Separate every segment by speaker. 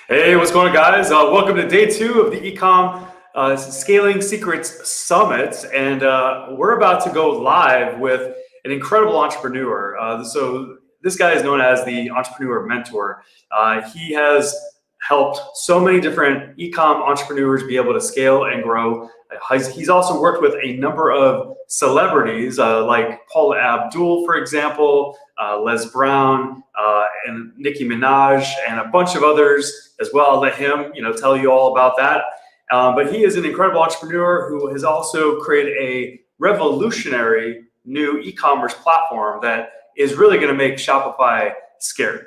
Speaker 1: Hey, what's going on, guys? Welcome to day two of the Ecom Scaling Secrets Summit. And we're about to go live with an incredible entrepreneur. So this guy is known as the Entrepreneur Mentor. He has helped so many different ecom entrepreneurs be able to scale and grow. He's also worked with a number of celebrities like Paula Abdul, for example, Les Brown, and Nicki Minaj, and a bunch of others as well. I'll let him, tell you all about that. But he is an incredible entrepreneur who has also created a revolutionary new e-commerce platform that is really going to make Shopify scared.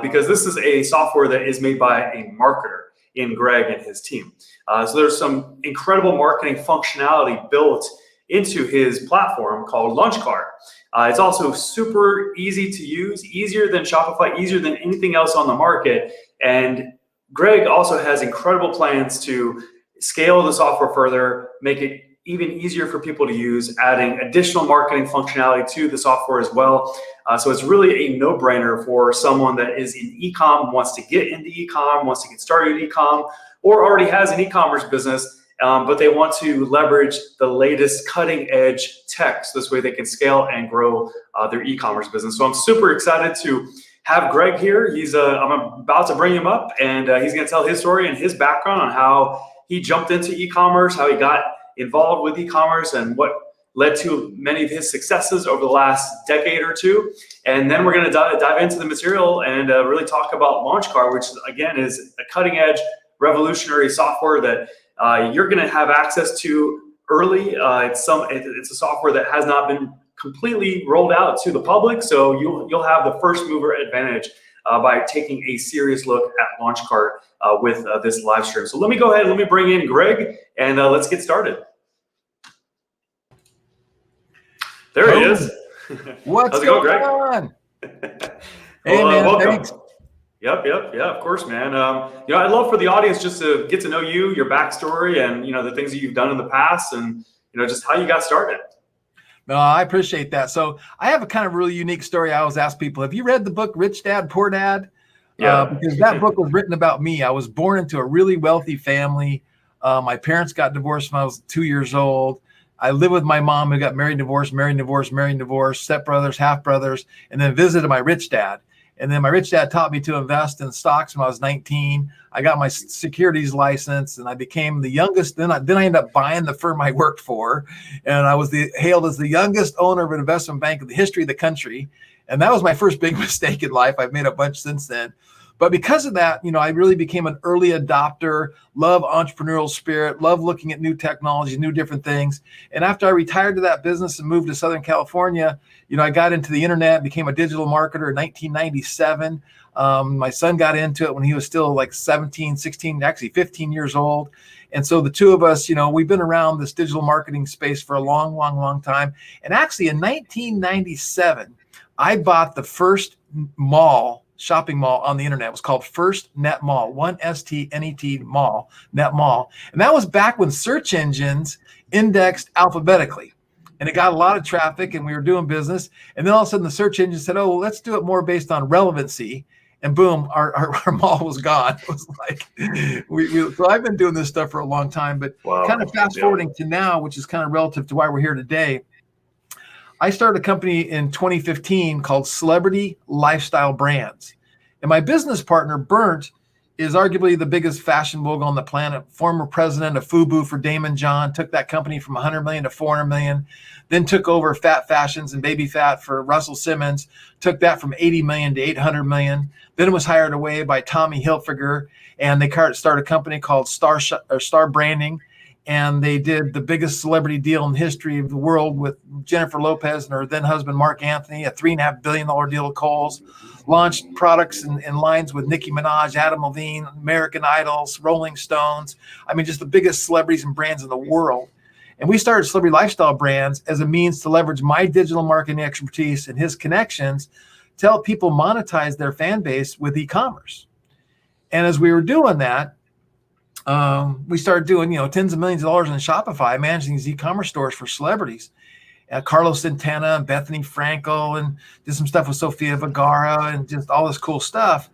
Speaker 1: Because this is a software that is made by a marketer in Greg and his team. So there's some incredible marketing functionality built into his platform called LaunchCart. It's also super easy to use, easier than Shopify, easier than anything else on the market. And Greg also has incredible plans to scale the software further, make it even easier for people to use, adding additional marketing functionality to the software as well. So it's really a no-brainer for someone that is in e-com, wants to get into e-com, wants to get started in e-com, or already has an e-commerce business, but they want to leverage the latest cutting-edge tech. So this way they can scale and grow their e-commerce business. So I'm super excited to have Greg here. I'm about to bring him up, and he's going to tell his story and his background on how he jumped into e-commerce, how he got involved with e-commerce, and what led to many of his successes over the last decade or two. And then we're going to dive into the material and really talk about LaunchCart, which again is a cutting-edge, revolutionary software that you're going to have access to early. It's a software that has not been completely rolled out to the public, so you'll have the first mover advantage by taking a serious look at LaunchCart with this live stream. So let me go ahead, let me bring in Greg, and let's get started. There he is.
Speaker 2: What's going on? Hey, man,
Speaker 1: welcome.
Speaker 2: thanks.
Speaker 1: Yep, yeah, of course, man. I'd love for the audience just to get to know you, your backstory, and the things that you've done in the past, and just how you got started.
Speaker 2: No, I appreciate that. So I have a kind of really unique story. I always ask people, have you read the book Rich Dad, Poor Dad?
Speaker 1: Yeah.
Speaker 2: Because that book was written about me. I was born into a really wealthy family. My parents got divorced when I was 2 years old. I lived with my mom who got married, divorced, stepbrothers, half brothers, and then visited my rich dad. And then my rich dad taught me to invest in stocks when I was 19. I got my securities license, and I became the youngest. Then I ended up buying the firm I worked for, and I was hailed as the youngest owner of an investment bank in the history of the country. And that was my first big mistake in life. I've made a bunch since then. But because of that, I really became an early adopter, love entrepreneurial spirit, love looking at new technology, new different things. And after I retired to that business and moved to Southern California, I got into the internet, became a digital marketer in 1997. My son got into it when he was still like 17, 16, actually 15 years old. And so the two of us, we've been around this digital marketing space for a long, long, long time. And actually in 1997, I bought the first shopping mall on the internet. It was called First Net Mall, 1STNET Mall, Net Mall. And that was back when search engines indexed alphabetically. And it got a lot of traffic, and we were doing business. And then all of a sudden the search engine said, oh, well, let's do it more based on relevancy. And boom, our mall was gone. It was like, so I've been doing this stuff for a long time, but kind of fast forwarding to now, which is kind of relative to why we're here today. I started a company in 2015 called Celebrity Lifestyle Brands. And my business partner, Bernd, is arguably the biggest fashion mogul on the planet, former president of FUBU for Damon John, took that company from 100 million to 400 million, then took over Fat Fashions and Baby Fat for Russell Simmons, took that from 80 million to 800 million, then was hired away by Tommy Hilfiger, and they started a company called Star Branding. And they did the biggest celebrity deal in the history of the world with Jennifer Lopez and her then husband, Mark Anthony, a $3.5 billion deal at Kohl's, launched products and lines with Nicki Minaj, Adam Levine, American Idols, Rolling Stones. I mean, just the biggest celebrities and brands in the world. And we started Celebrity Lifestyle Brands as a means to leverage my digital marketing expertise and his connections to help people monetize their fan base with e-commerce. And as we were doing that, we started doing, tens of millions of dollars in Shopify, managing these e-commerce stores for celebrities. Carlos Santana and Bethany Frankel, and did some stuff with Sofia Vergara and just all this cool stuff.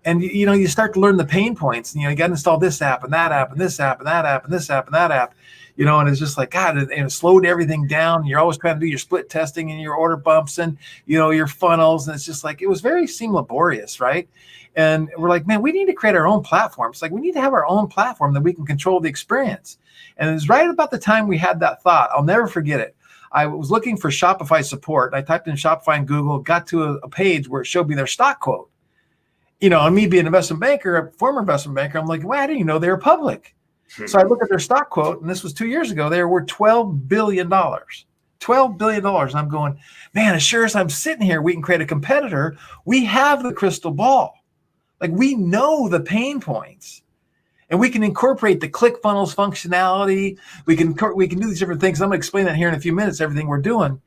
Speaker 2: And you start to learn the pain points. You got to install this app and that app and this app and that app and this app and that app. And it's just like, God, it slowed everything down. You're always trying to do your split testing and your order bumps and your funnels, and it's just like it was very laborious, right? And we're like, man, we need to create our own platform. It's like we need to have our own platform that we can control the experience. And it's right about the time we had that thought. I'll never forget it. I was looking for Shopify support. I typed in Shopify in Google, got to a page where it showed me their stock quote. And me being an investment banker, a former investment banker, I'm like, well, I didn't even know they were public. So I look at their stock quote, and this was 2 years ago. They were worth $12 billion. $12 billion. And I'm going, man, as sure as I'm sitting here, we can create a competitor. We have the crystal ball. Like, we know the pain points. And we can incorporate the ClickFunnels functionality. We can do these different things. I'm going to explain that here in a few minutes, everything we're doing.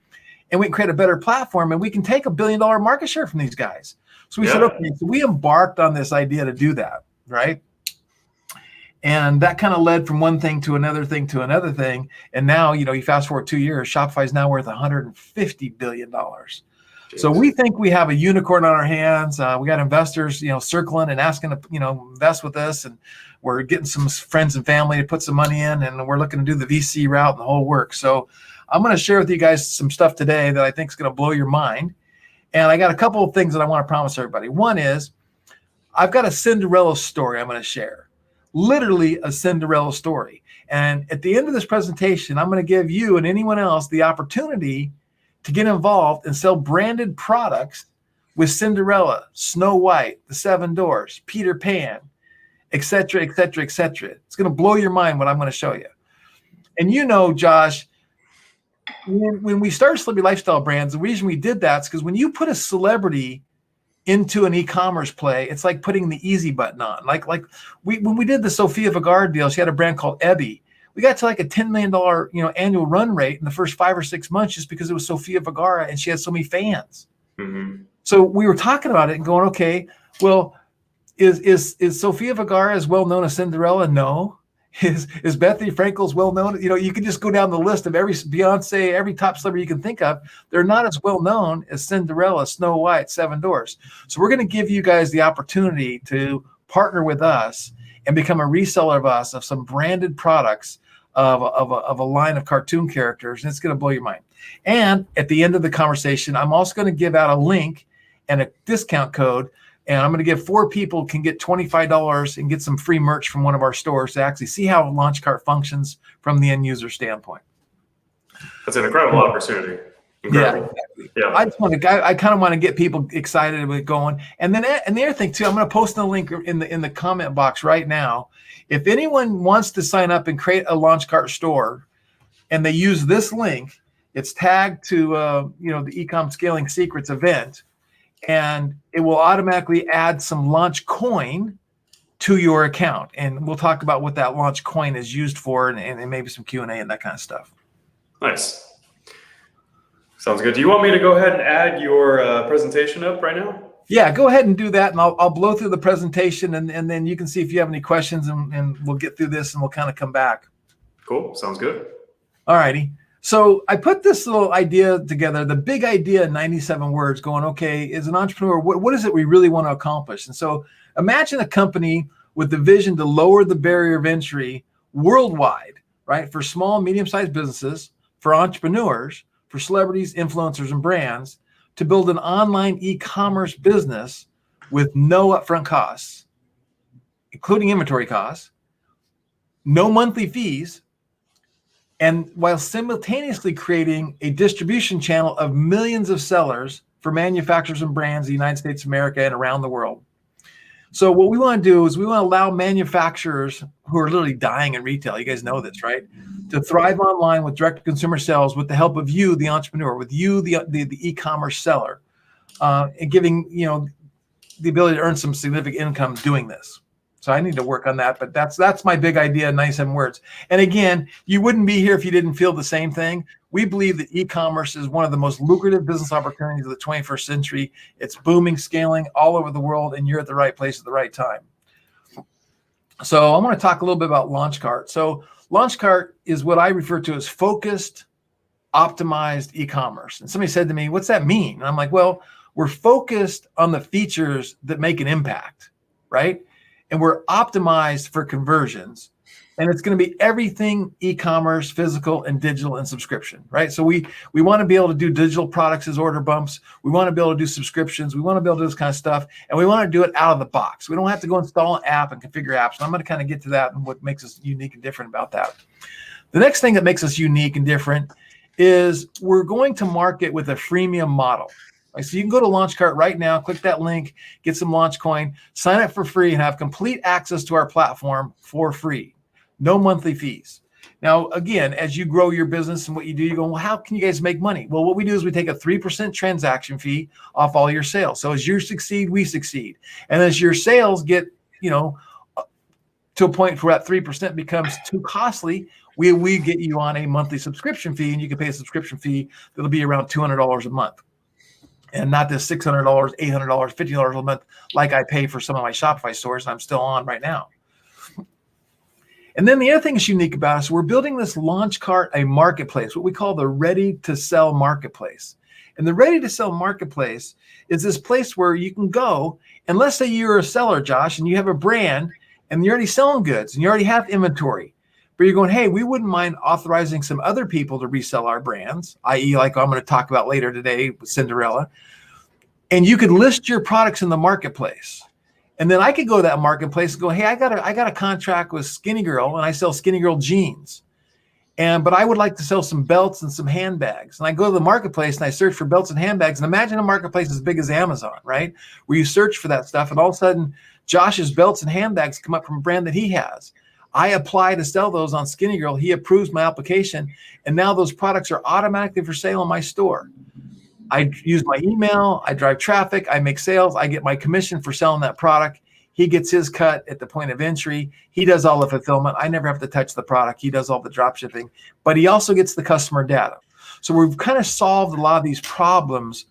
Speaker 2: And we can create a better platform, and we can take $1 billion market share from these guys. So we said, okay, so we embarked on this idea to do that, right? And that kind of led from one thing to another thing to another thing. And now, you fast forward 2 years, Shopify is now worth $150 billion. Jeez. So we think we have a unicorn on our hands. We got investors, circling and asking to, invest with us. And we're getting some friends and family to put some money in. And we're looking to do the VC route and the whole work. So I'm going to share with you guys some stuff today that I think is going to blow your mind. And I got a couple of things that I want to promise everybody. One is I've got a Cinderella story I'm going to share. Literally a Cinderella story. And at the end of this presentation, I'm going to give you and anyone else the opportunity to get involved and sell branded products with Cinderella, Snow White, the Seven Dwarfs, Peter Pan, et cetera, et cetera, et cetera. It's going to blow your mind what I'm going to show you. And Josh, when we started Celebrity Lifestyle Brands, the reason we did that is because when you put a celebrity into an e-commerce play, it's like putting the easy button on. When we did the Sofia Vergara deal, she had a brand called Ebby. We got to like a $10 million, annual run rate in the first 5 or 6 months just because it was Sofia Vergara and she had so many fans. Mm-hmm. So we were talking about it and going, okay, well, is Sofia Vergara as well known as Cinderella? No. Is Bethany Frankel as well known? You can just go down the list of every Beyonce, every top celebrity you can think of. They're not as well known as Cinderella, Snow White, Seven Dwarfs. So we're going to give you guys the opportunity to partner with us and become a reseller of us of some branded products of a line of cartoon characters, and it's going to blow your mind. And at the end of the conversation, I'm also going to give out a link and a discount code. And I'm going to give 4 people can get $25 and get some free merch from one of our stores to actually see how LaunchCart functions from the end user standpoint.
Speaker 1: That's an incredible opportunity. Incredible.
Speaker 2: Yeah. I kind of want to get people excited with going. And then and the other thing too, I'm going to post the link in the comment box right now. If anyone wants to sign up and create a LaunchCart store, and they use this link, it's tagged to the Ecom Scaling Secrets event. And it will automatically add some launch coin to your account. And we'll talk about what that launch coin is used for and maybe some Q&A and that kind of stuff.
Speaker 1: Nice. Sounds good. Do you want me to go ahead and add your presentation up right now? Yeah,
Speaker 2: go ahead and do that. And I'll blow through the presentation and then you can see if you have any questions and we'll get through this and we'll kind of come back.
Speaker 1: Cool. Sounds good.
Speaker 2: All righty. So I put this little idea together, the big idea in 97 words, going, okay, as an entrepreneur, what is it we really want to accomplish? And so imagine a company with the vision to lower the barrier of entry worldwide, right? For small, medium-sized businesses, for entrepreneurs, for celebrities, influencers, and brands to build an online e-commerce business with no upfront costs, including inventory costs, no monthly fees, and while simultaneously creating a distribution channel of millions of sellers for manufacturers and brands in the United States of America and around the world. So what we want to do is we want to allow manufacturers who are literally dying in retail, you guys know this, right? To thrive online with direct-to-consumer sales with the help of you, the entrepreneur, with you, the e-commerce seller, and giving the ability to earn some significant income doing this. So I need to work on that, but that's my big idea in 97 words. And again, you wouldn't be here if you didn't feel the same thing. We believe that e-commerce is one of the most lucrative business opportunities of the 21st century. It's booming, scaling all over the world, and you're at the right place at the right time. So I want to talk a little bit about LaunchCart. So LaunchCart is what I refer to as focused, optimized e-commerce. And somebody said to me, what's that mean? And I'm like, well, we're focused on the features that make an impact. right? And we're optimized for conversions. And it's going to be everything e-commerce, physical, and digital, and subscription, right? So we want to be able to do digital products as order bumps. We want to be able to do subscriptions. We want to be able to do this kind of stuff. And we want to do it out of the box. We don't have to go install an app and configure apps. And I'm going to kind of get to that and what makes us unique and different about that. The next thing that makes us unique and different is we're going to market with a freemium model. Right? So you can go to LaunchCart right now, click that link, get some launch coin, sign up for free, and have complete access to our platform for free. No monthly fees. Now, again, as you grow your business and what you do, you go, well, how can you guys make money? Well, what we do is we take a 3% transaction fee off all your sales. So as you succeed, we succeed. And as your sales get, to a point where that 3% becomes too costly, we get you on a monthly subscription fee, and you can pay a subscription fee that'll be around $200 a month. And not this $600, $800, $50 a month like I pay for some of my Shopify stores I'm still on right now. And then the other thing that's unique about us, we're building this LaunchCart, a marketplace, what we call the ready-to-sell marketplace. And the ready-to-sell marketplace is this place where you can go, and let's say you're a seller, Josh, and you have a brand, and you're already selling goods, and you already have inventory. But you're going, hey, we wouldn't mind authorizing some other people to resell our brands, i.e. like I'm going to talk about later today with Cinderella. And you could list your products in the marketplace. And then I could go to that marketplace and go, hey, I got a contract with Skinny Girl, and I sell Skinny Girl jeans. But I would like to sell some belts and some handbags. And I go to the marketplace and I search for belts and handbags. And imagine a marketplace as big as Amazon, right? Where you search for that stuff, and all of a sudden Josh's belts and handbags come up from a brand that he has. I apply to sell those on Skinny Girl. He approves my application, and now those products are automatically for sale in my store. I use my email, I drive traffic, I make sales, I get my commission for selling that product. He gets his cut at the point of entry. He does all the fulfillment. I never have to touch the product. He does all the drop shipping, but he also gets the customer data. So we've kind of solved a lot of these problems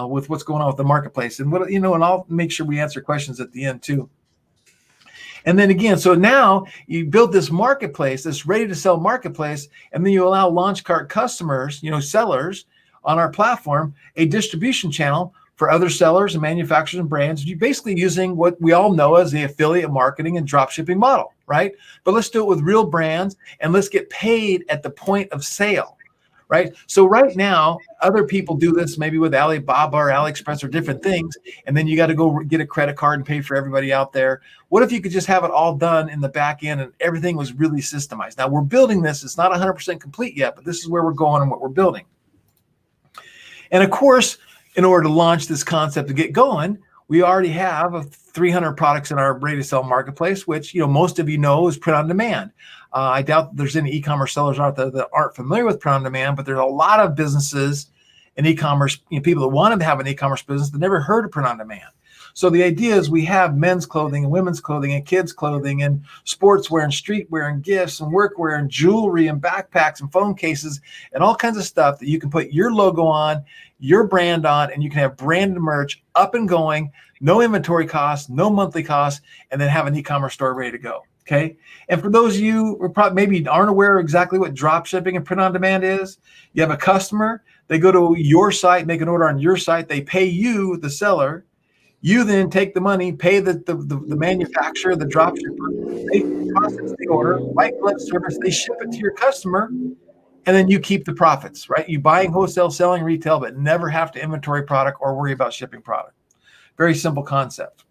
Speaker 2: with what's going on with the marketplace. And and I'll make sure we answer questions at the end too. And then again, so now you build this marketplace, this ready to sell marketplace, and then you allow LaunchCart customers, sellers on our platform, a distribution channel for other sellers and manufacturers and brands. You're basically using what we all know as the affiliate marketing and drop shipping model, right? But let's do it with real brands, and let's get paid at the point of sale, right? So right now, other people do this maybe with Alibaba or AliExpress or different things, and then you got to go get a credit card and pay for everybody out there. What if you could just have it all done in the back end and everything was really systemized? Now we're building this. It's not 100% complete yet, but this is where we're going and what we're building. And of course, in order to launch this concept to get going, we already have 300 products in our ready to sell marketplace, which most of you know is print on demand. I doubt there's any e-commerce sellers out there that aren't familiar with print on demand, but there's a lot of businesses in e-commerce, people that want to have an e-commerce business that never heard of print on demand. So the idea is we have men's clothing and women's clothing and kids clothing and sportswear and streetwear and gifts and workwear and jewelry and backpacks and phone cases and all kinds of stuff that you can put your logo on, your brand on, and you can have branded merch up and going, no inventory costs, no monthly costs, and then have an e-commerce store ready to go. Okay. And for those of you who probably maybe aren't aware of exactly what drop shipping and print on demand is, you have a customer, they go to your site, make an order on your site, they pay you, the seller. You then take the money, pay the manufacturer, the drop shipper, they process the order, white glove service, they ship it to your customer, and then you keep the profits, right? You buying wholesale, selling retail, but never have to inventory product or worry about shipping product. Very simple concept.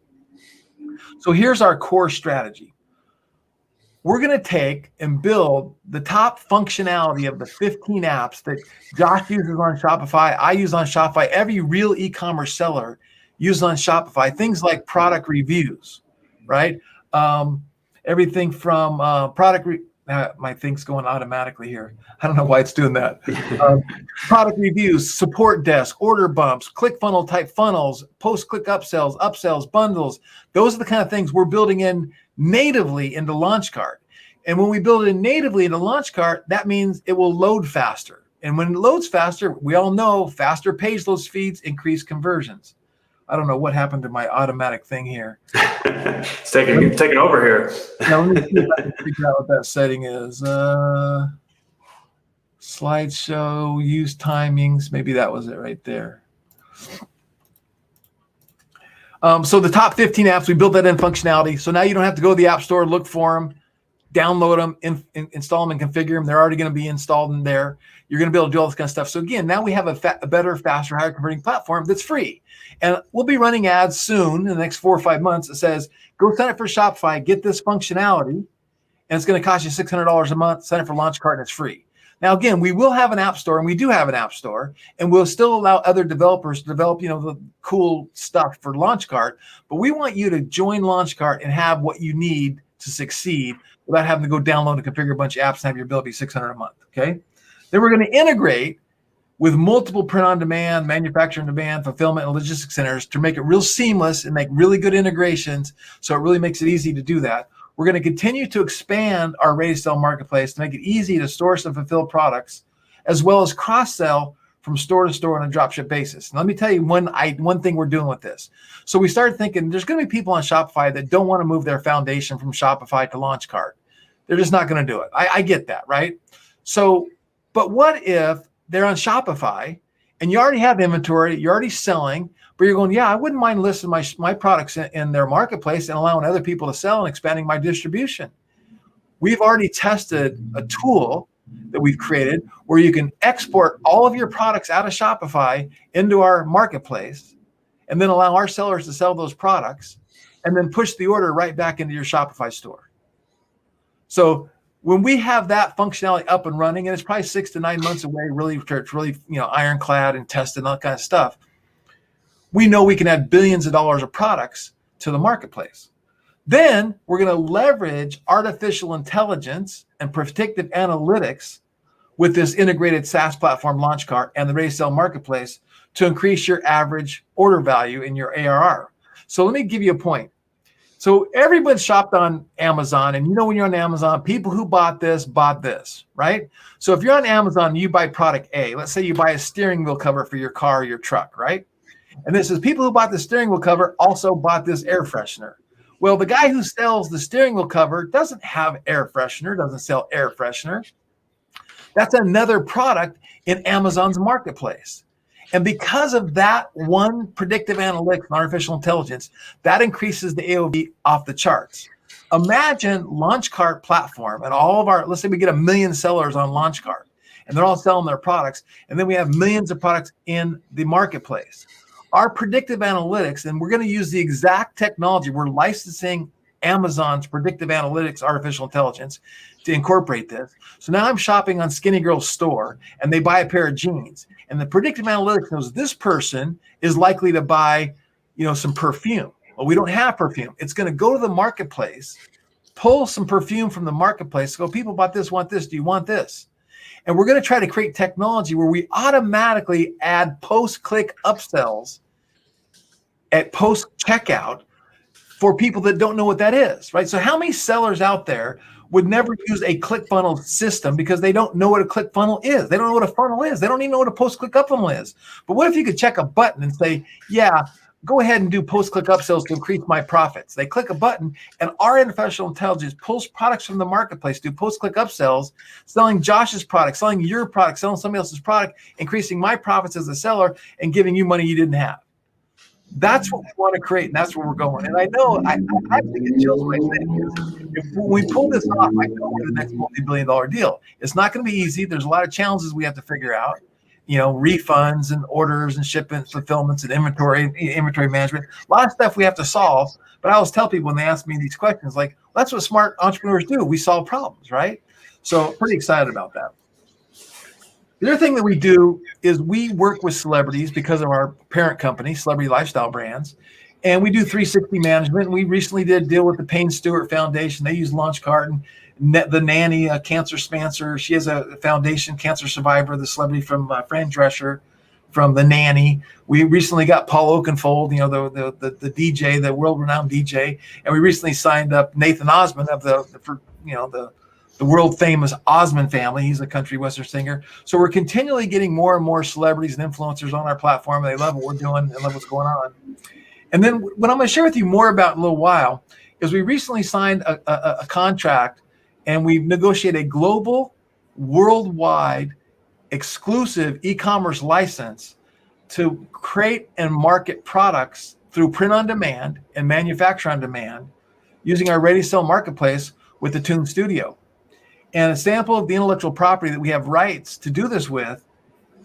Speaker 2: So here's our core strategy. We're going to take and build the top functionality of the 15 apps that Josh uses on Shopify, I use on Shopify, every real e-commerce seller uses on Shopify, things like product reviews, right? Everything from my thing's going automatically here. I don't know why it's doing that. Product reviews, support desk, order bumps, ClickFunnels type funnels, post-click upsells, bundles. Those are the kind of things we're building in natively into LaunchCart. And when we build it natively into LaunchCart, that means it will load faster. And when it loads faster, we all know faster page load speeds increase conversions. I don't know what happened to my automatic thing here.
Speaker 1: It's taking over here.
Speaker 2: Now, let me see if I can figure out what that setting is. Slideshow, use timings. Maybe that was it right there. So the top 15 apps, we built that in functionality. So now you don't have to go to the App Store, look for them, download them, install them, and configure them. They're already going to be installed in there. You're going to be able to do all this kind of stuff. So again, now we have a better, faster, higher converting platform that's free. And we'll be running ads soon in the next 4 or 5 months that says, go sign up for Shopify, get this functionality, and it's going to cost you $600 a month. Sign up for LaunchCart and it's free. Now, again, we will have an app store, and we do have an app store, and we'll still allow other developers to develop, the cool stuff for LaunchCart. But we want you to join LaunchCart and have what you need to succeed without having to go download and configure a bunch of apps and have your bill be $600 a month. Okay. Then we're going to integrate with multiple print-on-demand, manufacturing-on-demand, fulfillment, and logistics centers to make it real seamless and make really good integrations. So it really makes it easy to do that. We're going to continue to expand our Ready to Sell marketplace to make it easy to source and fulfill products, as well as cross-sell from store to store on a dropship basis. And let me tell you one thing we're doing with this. So we started thinking there's going to be people on Shopify that don't want to move their foundation from Shopify to LaunchCart. They're just not going to do it. I get that, right? So, but what if they're on Shopify and you already have inventory, you're already selling, but you're going, yeah, I wouldn't mind listing my products in their marketplace and allowing other people to sell and expanding my distribution. We've already tested a tool that we've created where you can export all of your products out of Shopify into our marketplace and then allow our sellers to sell those products and then push the order right back into your Shopify store. So when we have that functionality up and running, and it's probably 6 to 9 months away, really, it's really, ironclad and tested and all that kind of stuff, we know we can add billions of dollars of products to the marketplace. Then we're going to leverage artificial intelligence and predictive analytics with this integrated SaaS platform, LaunchCart, and the Ready to Sell marketplace to increase your average order value in your ARR. So let me give you a point. So everybody shopped on Amazon, and when you're on Amazon, people who bought this, right? So if you're on Amazon and you buy product A, let's say you buy a steering wheel cover for your car or your truck, right? And this is people who bought the steering wheel cover also bought this air freshener. Well, the guy who sells the steering wheel cover doesn't have air freshener, doesn't sell air freshener. That's another product in Amazon's marketplace. And because of that one predictive analytics and artificial intelligence, that increases the AOV off the charts. Imagine LaunchCart platform and all of let's say we get 1 million sellers on LaunchCart and they're all selling their products. And then we have millions of products in the marketplace. Our predictive analytics, and we're going to use the exact technology. We're licensing Amazon's predictive analytics, artificial intelligence to incorporate this. So now I'm shopping on Skinny Girl's store and they buy a pair of jeans. And the predictive analytics knows this person is likely to buy, some perfume. Well, we don't have perfume. It's going to go to the marketplace, pull some perfume from the marketplace, go, people bought this, want this, do you want this? And we're going to try to create technology where we automatically add post-click upsells at post-checkout for people that don't know what that is, right? So how many sellers out there would never use a ClickFunnels system because they don't know what a ClickFunnels is? They don't know what a funnel is. They don't even know what a post-click upfunnel is. But what if you could check a button and say, yeah, go ahead and do post-click upsells to increase my profits? They click a button and our artificial intelligence pulls products from the marketplace, do post-click upsells, selling Josh's product, selling your product, selling somebody else's product, increasing my profits as a seller and giving you money you didn't have. That's what we want to create, and that's where we're going. And I know I actually get chills when I say this. If we pull this off, I know we're the next multi-billion-dollar deal. It's not going to be easy. There's a lot of challenges we have to figure out. Refunds and orders and shipments, fulfillments and inventory management. A lot of stuff we have to solve. But I always tell people when they ask me these questions, like, well, that's what smart entrepreneurs do. We solve problems, right? So pretty excited about that. The other thing that we do is we work with celebrities because of our parent company, Celebrity Lifestyle Brands, and we do 360 management. And we recently did a deal with the Payne Stewart Foundation. They use LaunchCart, and the nanny, Cancer Spancer. She has a foundation, cancer survivor, the celebrity from Fran Drescher, from the nanny. We recently got Paul Oakenfold, the DJ, the world-renowned DJ, and we recently signed up Nathan Osmond of the world famous Osmond family. He's a country western singer. So we're continually getting more and more celebrities and influencers on our platform. They love what we're doing. They love what's going on. And then what I'm going to share with you more about in a little while is we recently signed a contract and we've negotiated a global, worldwide, exclusive e-commerce license to create and market products through print on demand and manufacture on demand using our Ready Sell marketplace with the Tune Studio. And a sample of the intellectual property that we have rights to do this with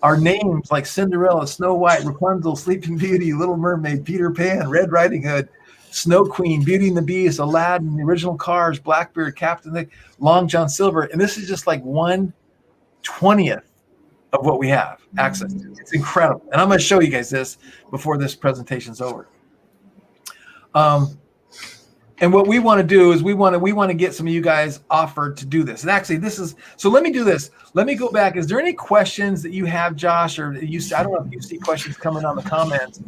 Speaker 2: are names like Cinderella, Snow White, Rapunzel, Sleeping Beauty, Little Mermaid, Peter Pan, Red Riding Hood, Snow Queen, Beauty and the Beast, Aladdin, the original Cars, Blackbeard, Captain Nick, Long John Silver. And this is just like 1/20th of what we have access to. It's incredible. And I'm going to show you guys this before this presentation's over. And what we want to do is we want to get some of you guys offered to do this. And actually, so let me do this. Let me go back. Is there any questions that you have, Josh, or I don't know if you see questions coming on the comments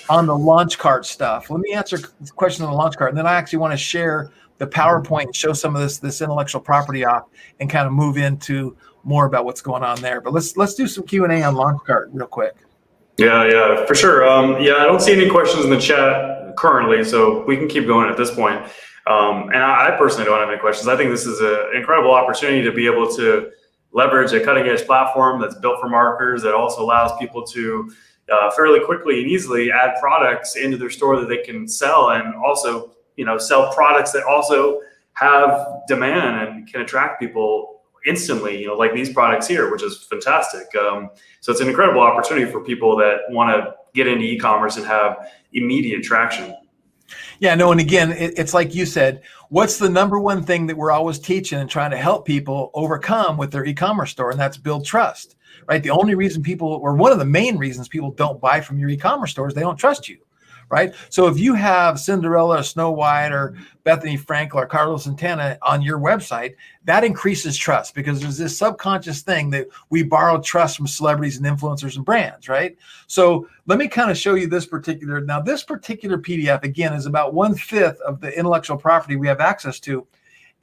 Speaker 2: on the LaunchCart stuff. Let me answer questions on the LaunchCart, and then I actually want to share the PowerPoint and show some of this intellectual property off and kind of move into more about what's going on there. But let's do some Q&A on LaunchCart real quick.
Speaker 1: Yeah, for sure. I don't see any questions in the chat currently, so we can keep going at this point. And I personally don't have any questions. I think this is an incredible opportunity to be able to leverage a cutting edge platform that's built for marketers that also allows people to fairly quickly and easily add products into their store that they can sell, and also, sell products that also have demand and can attract people instantly, like these products here, which is fantastic. So it's an incredible opportunity for people that want to get into e-commerce and have immediate traction.
Speaker 2: Yeah, no, and again, it's like you said, what's the number one thing that we're always teaching and trying to help people overcome with their e-commerce store? And that's build trust, right? The only reason one of the main reasons people don't buy from your e-commerce store is they don't trust you, right? So if you have Cinderella or Snow White or Bethany Frankel or Carlos Santana on your website, that increases trust, because there's this subconscious thing that we borrow trust from celebrities and influencers and brands, right? So let me kind of show you this particular PDF, again, is about 1/5 of the intellectual property we have access to.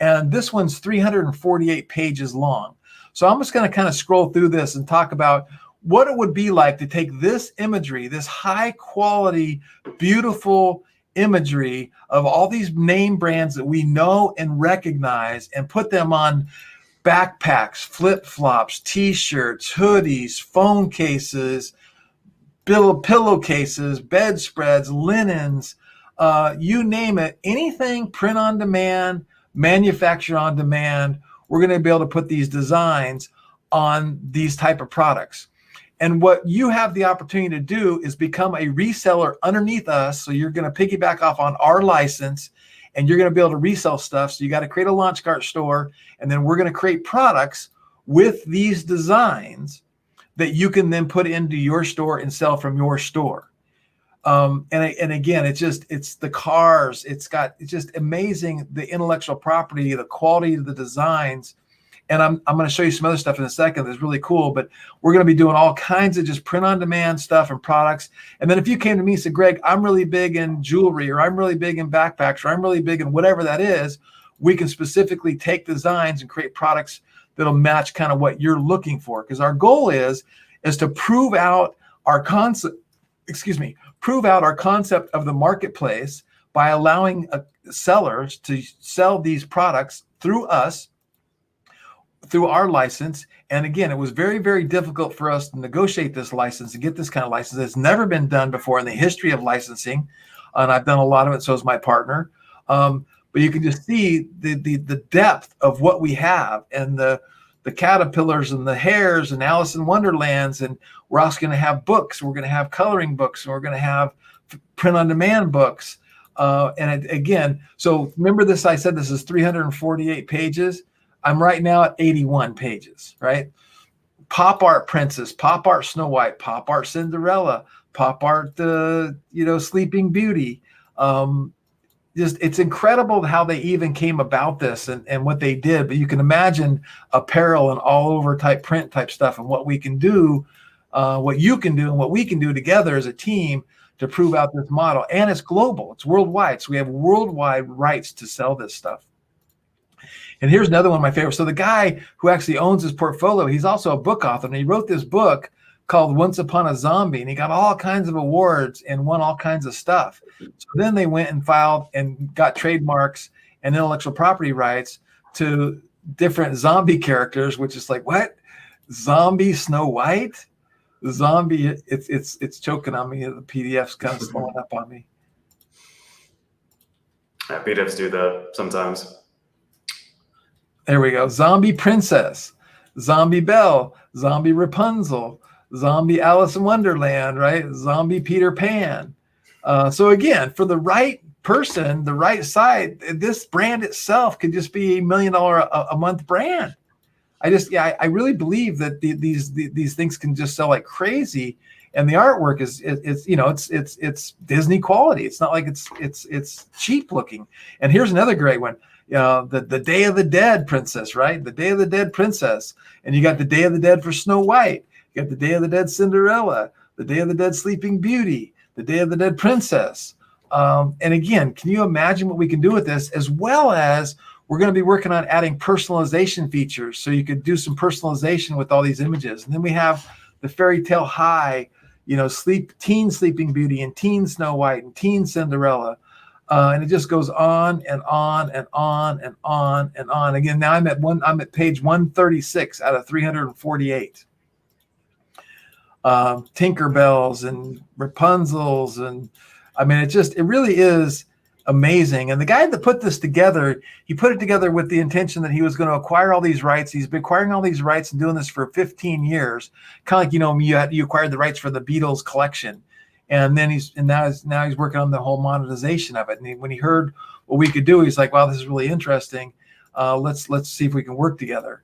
Speaker 2: And this one's 348 pages long. So I'm just going to kind of scroll through this and talk about what it would be like to take this imagery, this high quality, beautiful imagery of all these name brands that we know and recognize, and put them on backpacks, flip-flops, t-shirts, hoodies, phone cases, pillowcases, bedspreads, linens, you name it, anything print on demand, manufacture on demand. We're going to be able to put these designs on these type of products. And what you have the opportunity to do is become a reseller underneath us. So you're going to piggyback off on our license, and you're going to be able to resell stuff. So you got to create a LaunchCart store, and then we're going to create products with these designs that you can then put into your store and sell from your store. And again, it's the cars. It's just amazing, the intellectual property, the quality of the designs. And I'm going to show you some other stuff in a second that's really cool, but we're going to be doing all kinds of just print on demand stuff and products. And then if you came to me and said, Greg, I'm really big in jewelry, or I'm really big in backpacks, or I'm really big in whatever that is, we can specifically take designs and create products that'll match kind of what you're looking for. Because our goal is to prove out our concept, of the marketplace by allowing sellers to sell these products through us, through our license. And again, it was very, very difficult for us to negotiate this license and get this kind of license. It's never been done before in the history of licensing. And I've done a lot of it, so is my partner. But you can just see the depth of what we have, and the caterpillars and the hares and Alice in Wonderlands. And we're also going to have books. We're going to have coloring books. And we're going to have print on demand books. Again, so remember this, I said this is 348 pages. I'm right now at 81 pages, right? Pop art princess, pop art Snow White, pop art Cinderella, pop art, Sleeping Beauty. It's incredible how they even came about this and what they did. But you can imagine apparel and all over type print type stuff, and what we can do, what you can do, and what we can do together as a team to prove out this model. And it's global, it's worldwide. So we have worldwide rights to sell this stuff. And here's another one of my favorites. So the guy who actually owns this portfolio, he's also a book author, and he wrote this book called Once Upon a Zombie, and he got all kinds of awards and won all kinds of stuff. So then they went and filed and got trademarks and intellectual property rights to different zombie characters, which is like, what? Zombie Snow White? Zombie, it's choking on me. The PDF's kind of slowing up on me.
Speaker 1: Yeah, PDFs do that sometimes.
Speaker 2: There we go. Zombie Princess, Zombie Belle, Zombie Rapunzel, Zombie Alice in Wonderland, right? Zombie Peter Pan. So again, for the right person, the right site, this brand itself could just be $1 million a month brand. I really believe that these things can just sell like crazy, and the artwork it's Disney quality. It's not like it's cheap looking. And here's another great one. The Day of the Dead princess, right? The Day of the Dead princess, and you got the Day of the Dead for Snow White. You got the Day of the Dead Cinderella, the Day of the Dead Sleeping Beauty, the Day of the Dead princess. And again, can you imagine what we can do with this? As well as we're going to be working on adding personalization features, so you could do some personalization with all these images. And then we have the Fairy Tale High, teen Sleeping Beauty and teen Snow White and teen Cinderella. And it just goes on and on and on and on and on. Again, now I'm at page 136 out of 348. Tinkerbells and Rapunzels, and I mean, it really is amazing. And the guy that put this together, he put it together with the intention that he was going to acquire all these rights. He's been acquiring all these rights and doing this for 15 years. Kind of like, you acquired the rights for the Beatles collection. And then now he's working on the whole monetization of it. And when he heard what we could do, he's like, wow, this is really interesting. Let's see if we can work together.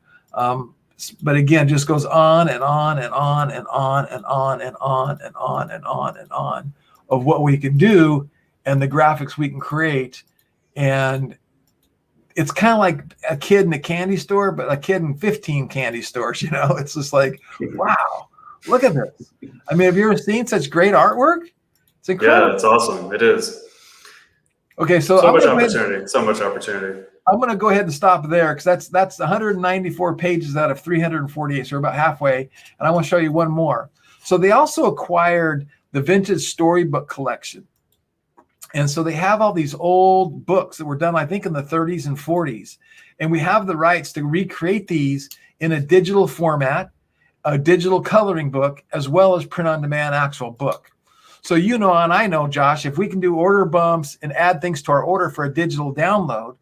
Speaker 2: But again, just goes on and on and on and on and on and on and on and on and on of what we can do and the graphics we can create. And it's kind of like a kid in a candy store, but a kid in 15 candy stores, it's just like, wow, look at this. I mean, have you ever seen such great artwork? It's incredible.
Speaker 1: Yeah, it's awesome. It is.
Speaker 2: Okay. So
Speaker 1: much opportunity.
Speaker 2: I'm going to go ahead and stop there, because that's 194 pages out of 348. So we're about halfway. And I want to show you one more. So they also acquired the vintage storybook collection. And so they have all these old books that were done, I think, in the 30s and 40s. And we have the rights to recreate these in a digital format, a digital coloring book, as well as print on demand actual book. So and I know, Josh, if we can do order bumps and add things to our order for a digital download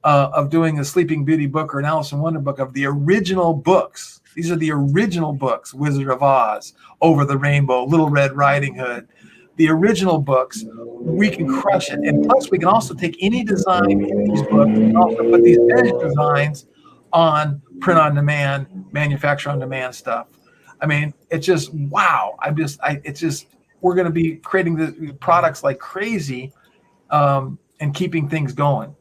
Speaker 2: of doing a Sleeping Beauty book or an Alice in Wonder book of the original books. These are the original books: Wizard of Oz, Over the Rainbow, Little Red Riding Hood. The original books, we can crush it. And plus, we can also take any design in these books and also put these finished designs on print on demand, manufacture on demand stuff. I mean, it's just, wow. We're going to be creating the products like crazy and keeping things going.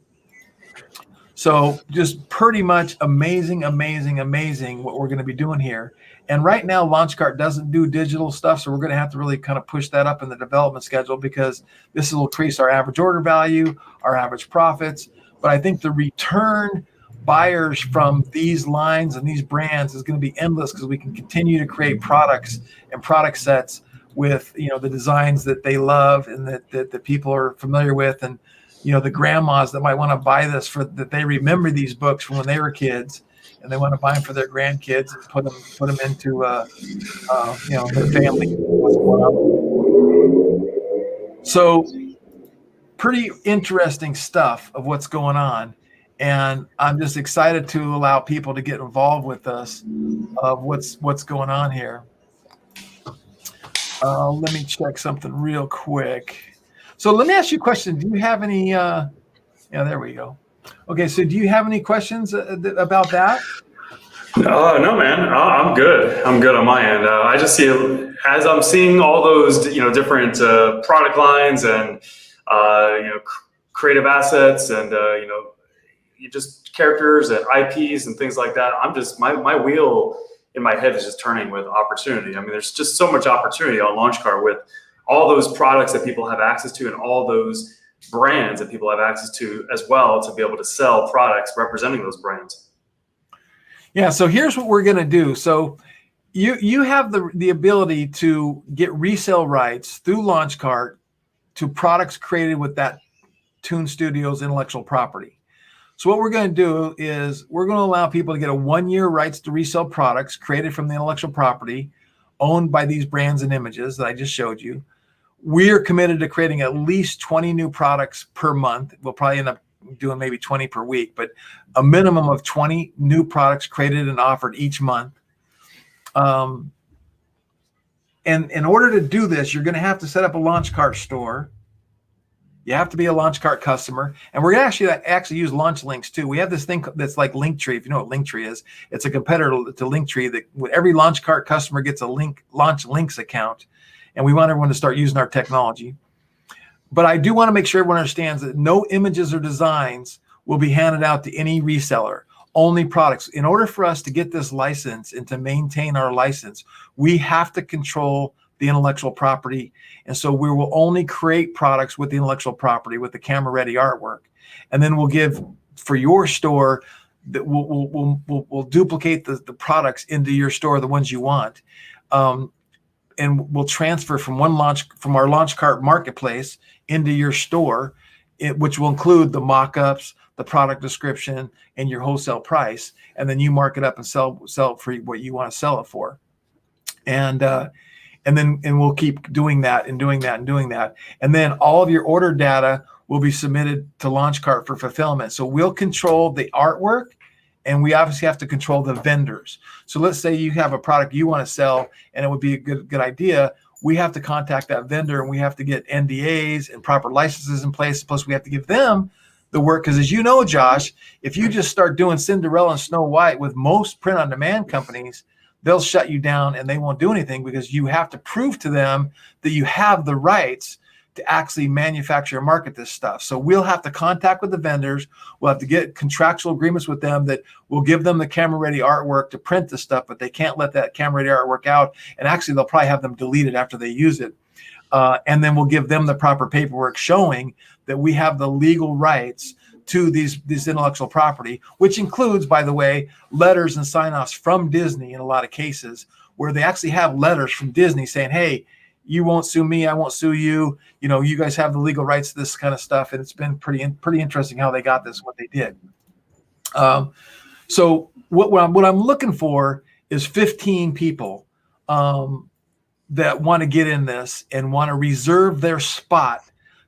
Speaker 2: So just pretty much amazing what we're going to be doing here. And right now, LaunchCart doesn't do digital stuff, so we're going to have to really kind of push that up in the development schedule, because this will increase our average order value, our average profits. But I think the return buyers from these lines and these brands is going to be endless, because we can continue to create products and product sets with the designs that they love and that people are familiar with, and the grandmas that might want to buy this that they remember these books from when they were kids, and they want to buy them for their grandkids and put them into their family. So pretty interesting stuff of what's going on. And I'm just excited to allow people to get involved with us of what's going on here. Let me check something real quick. So let me ask you a question. Do you have any, there we go. Okay. So do you have any questions about that?
Speaker 1: No, man, I'm good. I'm good on my end. I just see, as I'm seeing all those, different product lines and, creative assets and, just characters and IPs and things like that. I'm just, my wheel in my head is just turning with opportunity. I mean, there's just so much opportunity on LaunchCart with all those products that people have access to and all those brands that people have access to as well, to be able to sell products representing those brands.
Speaker 2: Yeah. So here's what we're going to do. So you have the ability to get resale rights through LaunchCart to products created with that Toon Studios intellectual property. So what we're going to do is we're going to allow people to get a 1-year rights to resell products created from the intellectual property owned by these brands and images that I just showed you. We are committed to creating at least 20 new products per month. We'll probably end up doing maybe 20 per week, but a minimum of 20 new products created and offered each month. And in order to do this, you're going to have to set up a LaunchCart store. You have to be a LaunchCart customer. And we're going to actually use launch links too. We have this thing that's like Linktree. If you know what Linktree is, it's a competitor to Linktree that every LaunchCart customer gets a Launch Links account. And we want everyone to start using our technology. But I do want to make sure everyone understands that no images or designs will be handed out to any reseller, only products. In order for us to get this license and to maintain our license, we have to control the intellectual property. And so we will only create products with the intellectual property, with the camera ready artwork. And then we'll give for your store that we'll duplicate the products into your store, the ones you want. And we'll transfer from our LaunchCart marketplace into your store, which will include the mock-ups, the product description, and your wholesale price. And then you mark it up and sell it for what you want to sell it for. And we'll keep doing that and doing that and doing that. And then all of your order data will be submitted to LaunchCart for fulfillment. So we'll control the artwork, and we obviously have to control the vendors. So let's say you have a product you want to sell, and it would be a good idea. We have to contact that vendor, and we have to get NDAs and proper licenses in place. Plus, we have to give them the work. Because as you know, Josh, if you just start doing Cinderella and Snow White with most print-on-demand companies, they'll shut you down and they won't do anything, because you have to prove to them that you have the rights to actually manufacture and market this stuff. So we'll have to contact with the vendors. We'll have to get contractual agreements with them that will give them the camera ready artwork to print the stuff, but they can't let that camera ready artwork out. And actually they'll probably have them delete it after they use it. And then we'll give them the proper paperwork showing that we have the legal rights to this intellectual property, which includes, by the way, letters and sign-offs from Disney in a lot of cases, where they actually have letters from Disney saying, hey, you won't sue me, I won't sue you. You know, you guys have the legal rights to this kind of stuff. And it's been pretty interesting how they got this, what they did. So what I'm looking for is 15 people that want to get in this and want to reserve their spot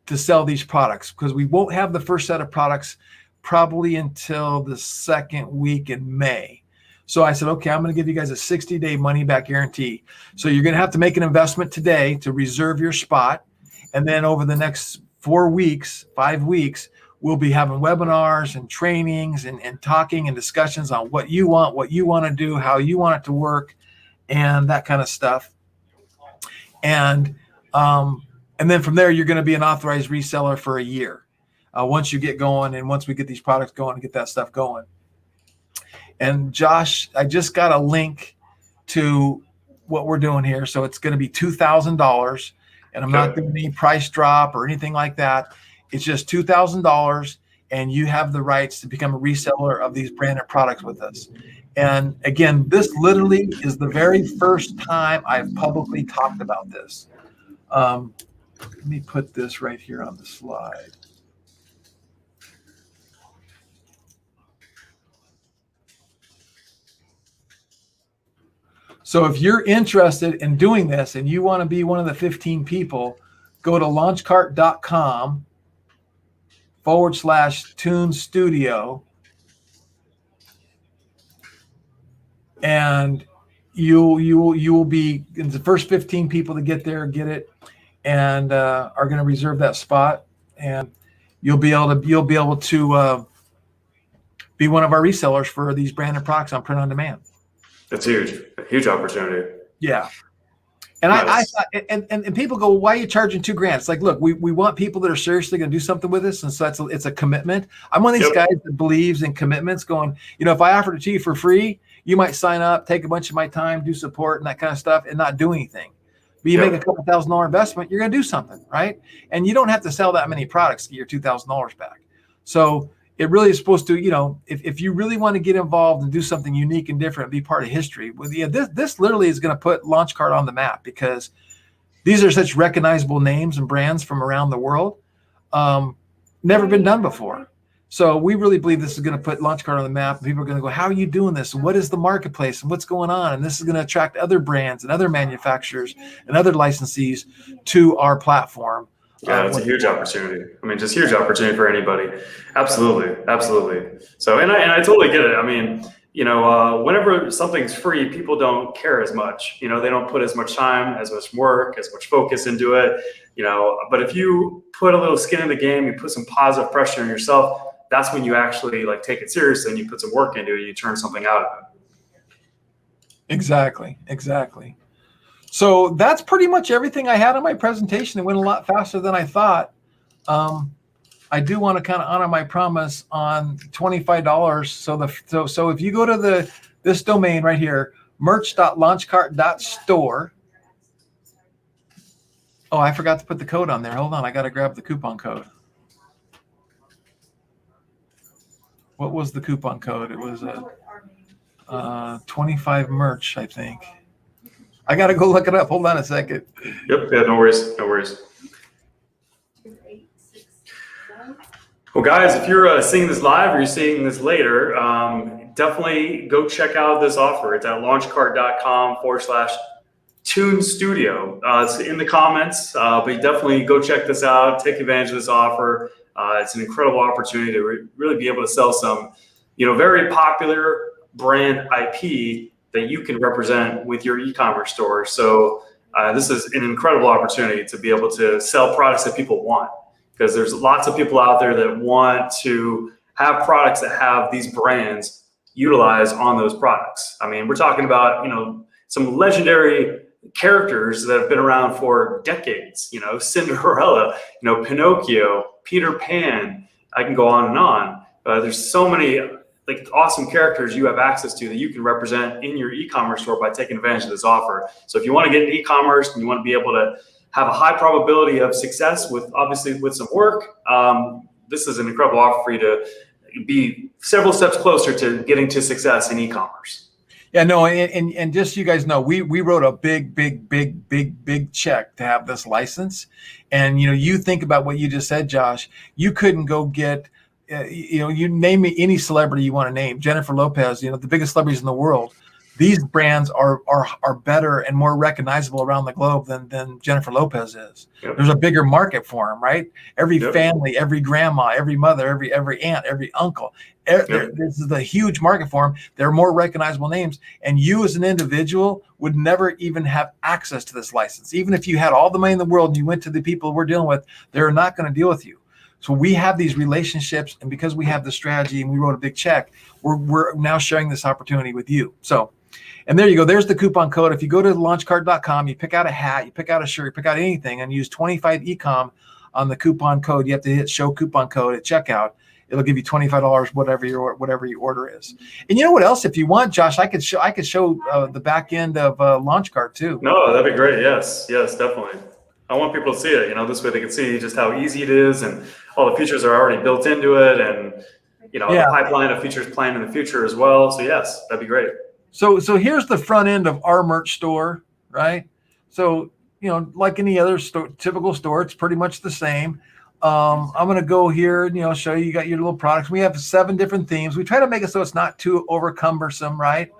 Speaker 2: to sell these products, because we won't have the first set of products probably until the second week in May. So I said, okay, I'm going to give you guys a 60-day money back guarantee. So you're going to have to make an investment today to reserve your spot. And then over the next 5 weeks, we'll be having webinars and trainings and talking and discussions on what you want to do, how you want it to work, and that kind of stuff. And then from there, you're going to be an authorized reseller for a year once you get going, and once we get these products going and get that stuff going. And Josh, I just got a link to what we're doing here. So it's going to be $2,000, and I'm not doing any price drop or anything like that. It's just $2,000, and you have the rights to become a reseller of these branded products with us. And again, this literally is the very first time I've publicly talked about this. Let me put this right here on the slide. So if you're interested in doing this and you want to be one of the 15 people, go to launchcart.com/Tune Studio, and you will be in the first 15 people to get there, get it, and are going to reserve that spot, and you'll be able to be one of our resellers for these branded products on print on demand.
Speaker 1: That's huge, a huge opportunity.
Speaker 2: Yeah. And nice. I thought, and people go, well, why are you charging $2,000? It's like, look, we want people that are seriously going to do something with us. And so it's a commitment. I'm one of these guys that believes in commitments, going, if I offered it to you for free, you might sign up, take a bunch of my time, do support and that kind of stuff, and not do anything. But you make a couple $1,000 investment, you're going to do something, right? And you don't have to sell that many products to get your $2,000 back. So it really is supposed to, if you really want to get involved and do something unique and different, and be part of history, well, this literally is going to put LaunchCart on the map, because these are such recognizable names and brands from around the world. Never been done before. So we really believe this is going to put LaunchCart on the map. And people are going to go, how are you doing this? What is the marketplace and what's going on? And this is going to attract other brands and other manufacturers and other licensees to our platform.
Speaker 1: Yeah, it's a huge opportunity. I mean, just huge opportunity for anybody. Absolutely, absolutely. So, and I totally get it. I mean, whenever something's free, people don't care as much. They don't put as much time, as much work, as much focus into it. But if you put a little skin in the game, you put some positive pressure on yourself, that's when you actually like take it seriously and you put some work into it and you turn something out of it.
Speaker 2: Exactly. So that's pretty much everything I had on my presentation. It went a lot faster than I thought. I do want to kind of honor my promise on $25. So if you go to this domain right here, merch.launchcart.store. Oh, I forgot to put the code on there. Hold on, I got to grab the coupon code. What was the coupon code? It was 25 merch, I think. I got to go look it up. Hold on a second.
Speaker 1: Yep. Yeah, no worries. Well, guys, if you're seeing this live or you're seeing this later, definitely go check out this offer. It's at launchcart.com/Tune Studio. It's in the comments, but you definitely go check this out. Take advantage of this offer. It's an incredible opportunity to really be able to sell some, very popular brand IP that you can represent with your e-commerce store. So this is an incredible opportunity to be able to sell products that people want, because there's lots of people out there that want to have products that have these brands utilized on those products. I mean, we're talking about, some legendary characters that have been around for decades, Cinderella, Pinocchio, Peter Pan. I can go on and on. There's so many awesome characters you have access to that you can represent in your e-commerce store by taking advantage of this offer. So if you want to get into e-commerce and you want to be able to have a high probability of success with some work, this is an incredible offer for you to be several steps closer to getting to success in e-commerce.
Speaker 2: Yeah, no, and just so you guys know, we wrote a big check to have this license. And, you think about what you just said, Josh, you couldn't go get, you name me any celebrity you want to name, Jennifer Lopez, the biggest celebrities in the world. These brands are better and more recognizable around the globe than Jennifer Lopez is. Yep. There's a bigger market for them, right? Every family, every grandma, every mother, every aunt, every uncle. This is a huge market for them. They're more recognizable names. And you as an individual would never even have access to this license. Even if you had all the money in the world and you went to the people we're dealing with, they're not going to deal with you. So we have these relationships, and because we have the strategy and we wrote a big check, we're now sharing this opportunity with you. So, and there you go. There's the coupon code. If you go to launchcart.com, you pick out a hat, you pick out a shirt, you pick out anything, and use 25 ecom on the coupon code. You have to hit show coupon code at checkout. It'll give you $25, whatever your order is. And you know what else? If you want, Josh, I could show the back end of LaunchCart too.
Speaker 1: No, that'd be great. Yes, definitely. I want people to see it. This way they can see just how easy it is, and all the features are already built into it, and the pipeline of features planned in the future as well. So yes, that'd be great.
Speaker 2: So here's the front end of our merch store, right? So like any other typical store, it's pretty much the same. I'm going to go here and show you got your little products. We have 7 different themes. We try to make it so it's not too over cumbersome, right?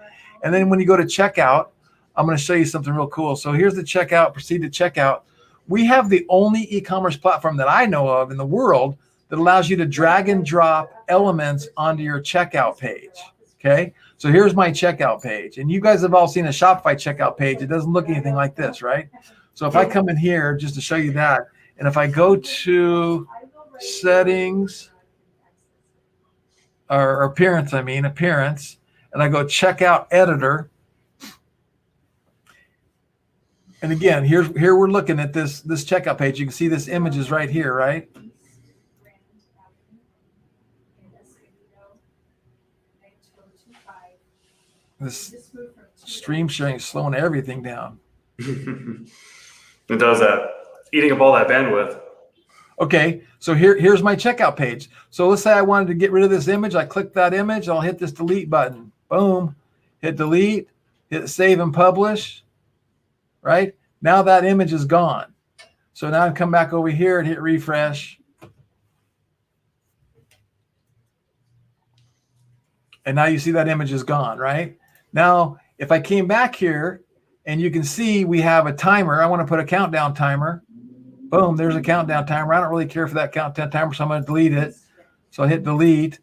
Speaker 2: And then when you go to checkout, I'm going to show you something real cool. So here's the checkout. Proceed to checkout. We have the only e-commerce platform that I know of in the world that allows you to drag and drop elements onto your checkout page. Okay. So here's my checkout page, and you guys have all seen a Shopify checkout page. It doesn't look anything like this, right? So if I come in here just to show you that, and if I go to settings or appearance, and I go checkout editor. And again, here we're looking at this checkout page. You can see this image is right here, right? This stream sharing is slowing everything down.
Speaker 1: It does that, eating up all that bandwidth.
Speaker 2: Okay, so here's my checkout page. So let's say I wanted to get rid of this image. I click that image. I'll hit this delete button. Boom. Hit delete. Hit save and publish. Right? Now that image is gone. So now I come back over here and hit refresh. And now you see that image is gone, right? Now, if I came back here and you can see we have a timer, I want to put a countdown timer. Boom, there's a countdown timer. I don't really care for that countdown timer, so I'm going to delete it. So I hit delete.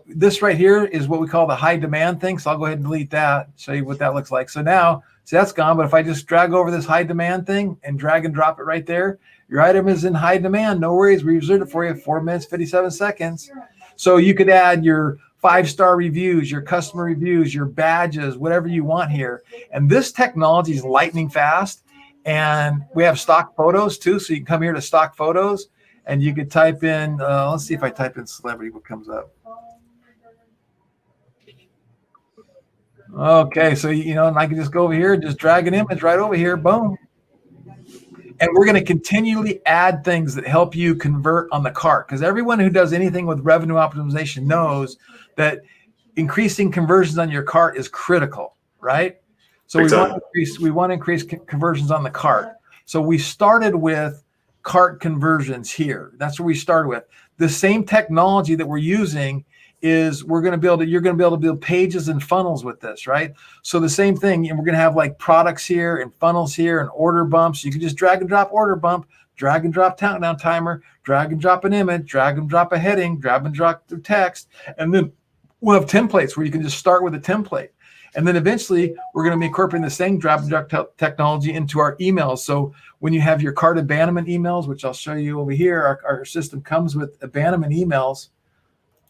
Speaker 2: This right here is what we call the high demand thing. So I'll go ahead and delete that, show you what that looks like. So now, see, that's gone. But if I just drag over this high demand thing and drag and drop it right there, your item is in high demand. No worries. We reserved it for you, 4 minutes, 57 seconds. So you could add your 5-star reviews, your customer reviews, your badges, whatever you want here. And this technology is lightning fast. And we have stock photos too. So you can come here to stock photos and you could type in, let's see if I type in celebrity, what comes up. Okay, so, and I can just go over here and just drag an image right over here, boom. And we're going to continually add things that help you convert on the cart, because everyone who does anything with revenue optimization knows that increasing conversions on your cart is critical, right? So we want to increase conversions on the cart. So we started with cart conversions here. That's where we started with. The same technology that we're using is you're going to be able to build pages and funnels with this, right? So the same thing, and we're going to have like products here and funnels here and order bumps. You can just drag and drop order bump, drag and drop countdown timer, drag and drop an image, drag and drop a heading, drag and drop the text, and then we'll have templates where you can just start with a template. And then eventually we're going to be incorporating the same drag and drop technology into our emails. So when you have your cart abandonment emails, which I'll show you over here, our system comes with abandonment emails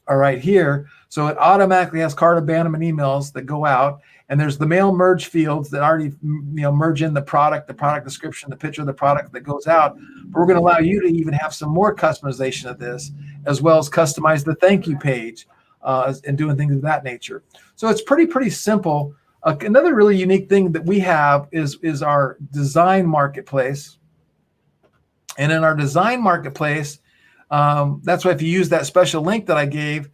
Speaker 2: are right here. So it automatically has cart abandonment emails that go out. And there's the mail merge fields that already merge in the product description, the picture of the product that goes out. But we're going to allow you to even have some more customization of this, as well as customize the thank you page and doing things of that nature. So it's pretty simple. Another really unique thing that we have is our design marketplace. And in our design marketplace, that's why if you use that special link that I gave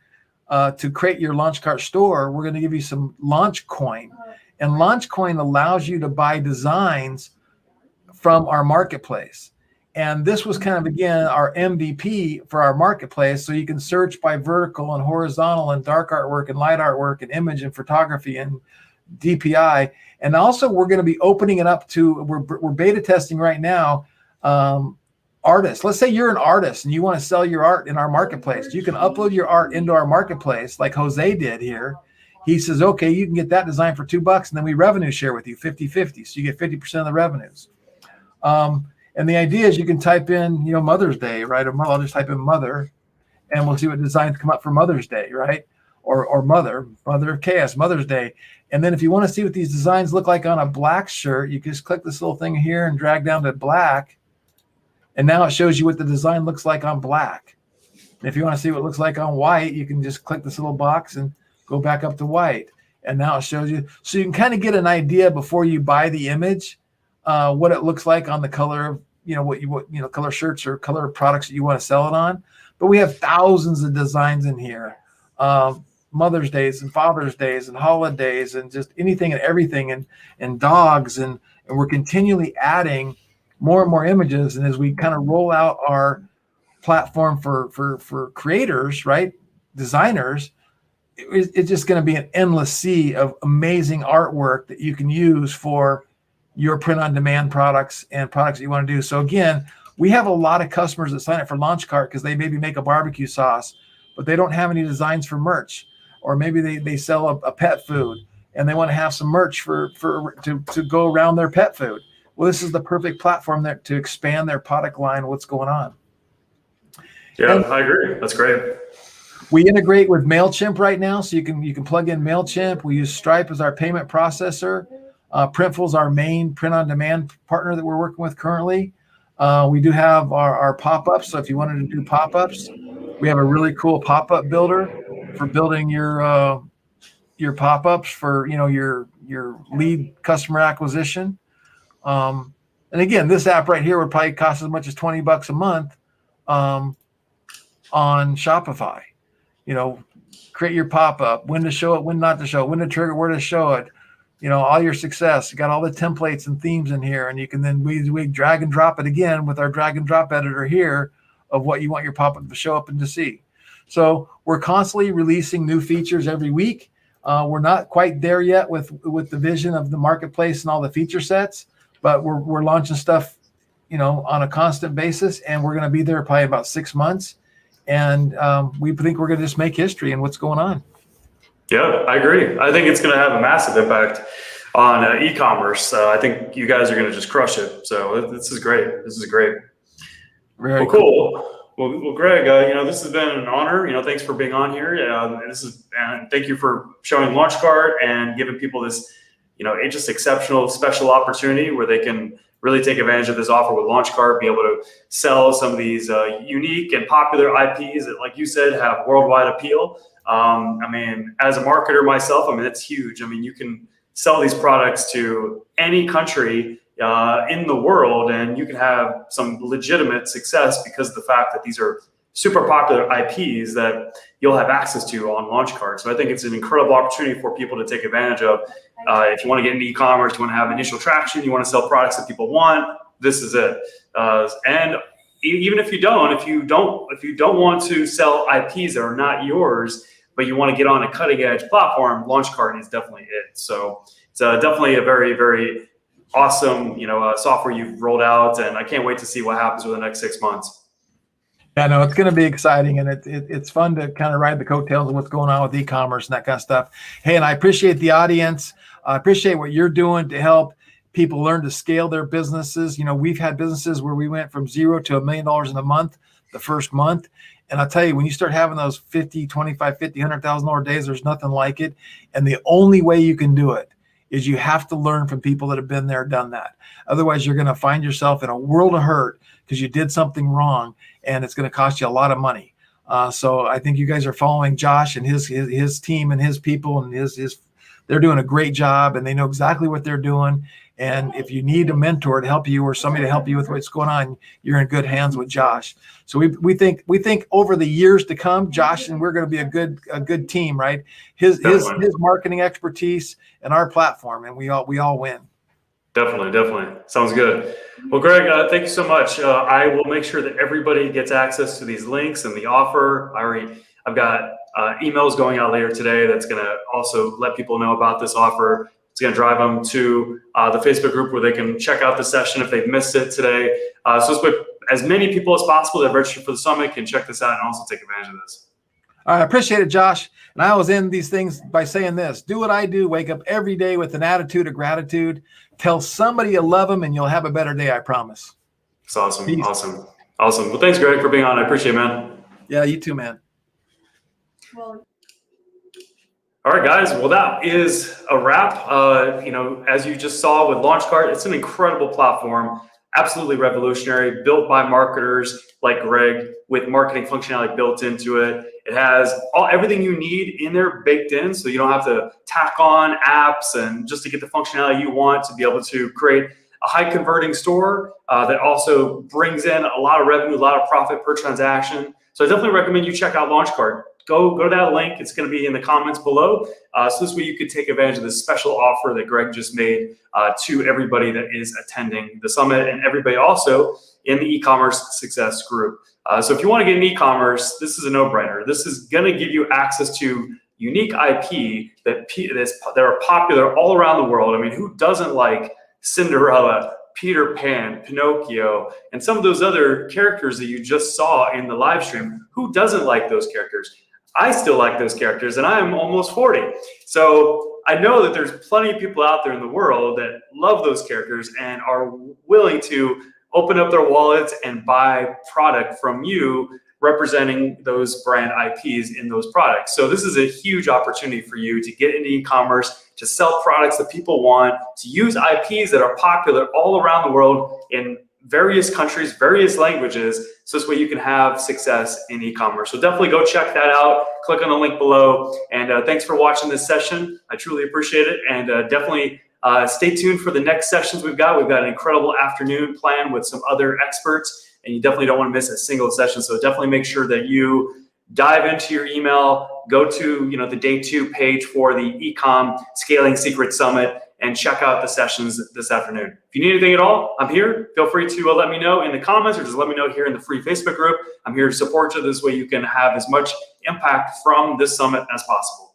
Speaker 2: to create your LaunchCart store, we're going to give you some LaunchCoin. And LaunchCoin allows you to buy designs from our marketplace. And this was kind of, again, our MVP for our marketplace. So you can search by vertical and horizontal and dark artwork and light artwork and image and photography and DPI. And also we're going to be opening it up to, we're beta testing right now, artists. Let's say you're an artist and you want to sell your art in our marketplace. You can upload your art into our marketplace like Jose did here. He says, okay, you can get that design for $2 and then we revenue share with you 50-50. So you get 50% of the revenues. And the idea is you can type in, Mother's Day, right? Or I'll just type in mother and we'll see what designs come up for Mother's Day, right? Or mother of chaos, Mother's Day. And then if you want to see what these designs look like on a black shirt, you can just click this little thing here and drag down to black. And now it shows you what the design looks like on black. And if you want to see what it looks like on white, you can just click this little box and go back up to white. And now it shows you. So you can kind of get an idea before you buy the image, what it looks like on the color of, color shirts or color products that you want to sell it on. But we have thousands of designs in here. Mother's Days and Father's Days and holidays and just anything and everything and dogs. And we're continually adding more and more images. And as we kind of roll out our platform for creators, right, designers, it's just going to be an endless sea of amazing artwork that you can use for your print-on-demand products and products that you want to do. So again, we have a lot of customers that sign up for LaunchCart because they maybe make a barbecue sauce, but they don't have any designs for merch. Or maybe they sell a pet food and they want to have some merch to go around their pet food. Well, this is the perfect platform there to expand their product line, what's going on.
Speaker 1: Yeah, and I agree. That's great.
Speaker 2: We integrate with MailChimp right now, so you can plug in MailChimp. We use Stripe as our payment processor. Printful's our main print-on-demand partner that we're working with currently. We do have our pop-ups, so if you wanted to do pop-ups, we have a really cool pop-up builder for building your pop-ups for your lead customer acquisition. And again, this app right here would probably cost as much as $20 a month on Shopify. Create your pop-up, when to show it, when not to show it, when to trigger, where to show it, all your success. You got all the templates and themes in here, and you can then we drag and drop it again with our drag and drop editor here of what you want your pop-up to show up and to see. So we're constantly releasing new features every week. We're not quite there yet with the vision of the marketplace and all the feature sets, but we're launching stuff, on a constant basis, and we're going to be there probably about 6 months. And we think we're going to just make history in what's going on.
Speaker 1: Yeah, I agree. I think it's going to have a massive impact on e-commerce. I think you guys are going to just crush it. So this is great. This is great.
Speaker 2: Very
Speaker 1: cool. Well, Greg, this has been an honor. Thanks for being on here. And thank you for showing LaunchCart and giving people this, it's just exceptional, special opportunity where they can really take advantage of this offer with LaunchCart, be able to sell some of these unique and popular IPs that, like you said, have worldwide appeal. As a marketer myself, it's huge. You can sell these products to any country in the world, and you can have some legitimate success because of the fact that these are super popular IPs that you'll have access to on LaunchCart. So I think it's an incredible opportunity for people to take advantage of. If you want to get into e-commerce, you want to have initial traction, you want to sell products that people want, this is it. And even if you don't want to sell IPs that are not yours, but you want to get on a cutting edge platform, LaunchCart is definitely it. So it's definitely a very, very awesome, software you've rolled out, and I can't wait to see what happens over the next 6 months.
Speaker 2: Yeah, no, it's going to be exciting, and it's fun to kind of ride the coattails of what's going on with e-commerce and that kind of stuff. Hey, and I appreciate the audience. I appreciate what you're doing to help people learn to scale their businesses. We've had businesses where we went from $0 to $1 million in a month, the first month. And I'll tell you, when you start having those 50, 25, 50, $100,000 days, there's nothing like it. And the only way you can do it is you have to learn from people that have been there, done that. Otherwise, you're going to find yourself in a world of hurt because you did something wrong, and it's going to cost you a lot of money. So I think you guys are following Josh and his team and his people, and they're doing a great job, and they know exactly what they're doing. And if you need a mentor to help you or somebody to help you with what's going on, you're in good hands with Josh. So we think over the years to come, Josh and we're going to be a good team, right? His marketing expertise and our platform, and we all win.
Speaker 1: Definitely. Sounds good. Well, Greg, thank you so much. I will make sure that everybody gets access to these links and the offer. I've got emails going out later today that's going to also let people know about this offer. It's going to drive them to the Facebook group where they can check out the session if they've missed it today. So it's with as many people as possible that register for the summit can check this out and also take advantage of this.
Speaker 2: I appreciate it, Josh. And I always end these things by saying this: do what I do. Wake up every day with an attitude of gratitude. Tell somebody you love them, and you'll have a better day, I promise.
Speaker 1: It's awesome.
Speaker 2: Peace.
Speaker 1: Awesome. Well, thanks, Greg, for being on. I appreciate it, man.
Speaker 2: Yeah, you too, man.
Speaker 1: Well, all right, guys. Well, that is a wrap. As you just saw with LaunchCart, it's an incredible platform, absolutely revolutionary, built by marketers like Greg with marketing functionality built into it. It has everything you need in there baked in, so you don't have to tack on apps and just to get the functionality you want to be able to create a high converting store that also brings in a lot of revenue, a lot of profit per transaction. So I definitely recommend you check out LaunchCart. Go to that link. It's going to be in the comments below. So this way you could take advantage of this special offer that Greg just made to everybody that is attending the summit and everybody also in the e-commerce success group. So if you want to get in e-commerce, this is a no-brainer. This is going to give you access to unique IP that are popular all around the world. Who doesn't like Cinderella, Peter Pan, Pinocchio, and some of those other characters that you just saw in the live stream? Who doesn't like those characters? I still like those characters, and I'm almost 40. So I know that there's plenty of people out there in the world that love those characters and are willing to open up their wallets and buy product from you representing those brand IPs in those products. So this is a huge opportunity for you to get into e-commerce, to sell products that people want, to use IPs that are popular all around the world in various countries, various languages, so this way you can have success in e-commerce. So definitely go check that out. Click on the link below. And thanks for watching this session. I truly appreciate it. And definitely stay tuned for the next sessions we've got. We've got an incredible afternoon planned with some other experts, and you definitely don't want to miss a single session. So definitely make sure that you dive into your email, go to the day 2 page for the Ecom Scaling Secret Summit, and check out the sessions this afternoon. If you need anything at all, I'm here. Feel free to let me know in the comments or just let me know here in the free Facebook group. I'm here to support you. This way you can have as much impact from this summit as possible.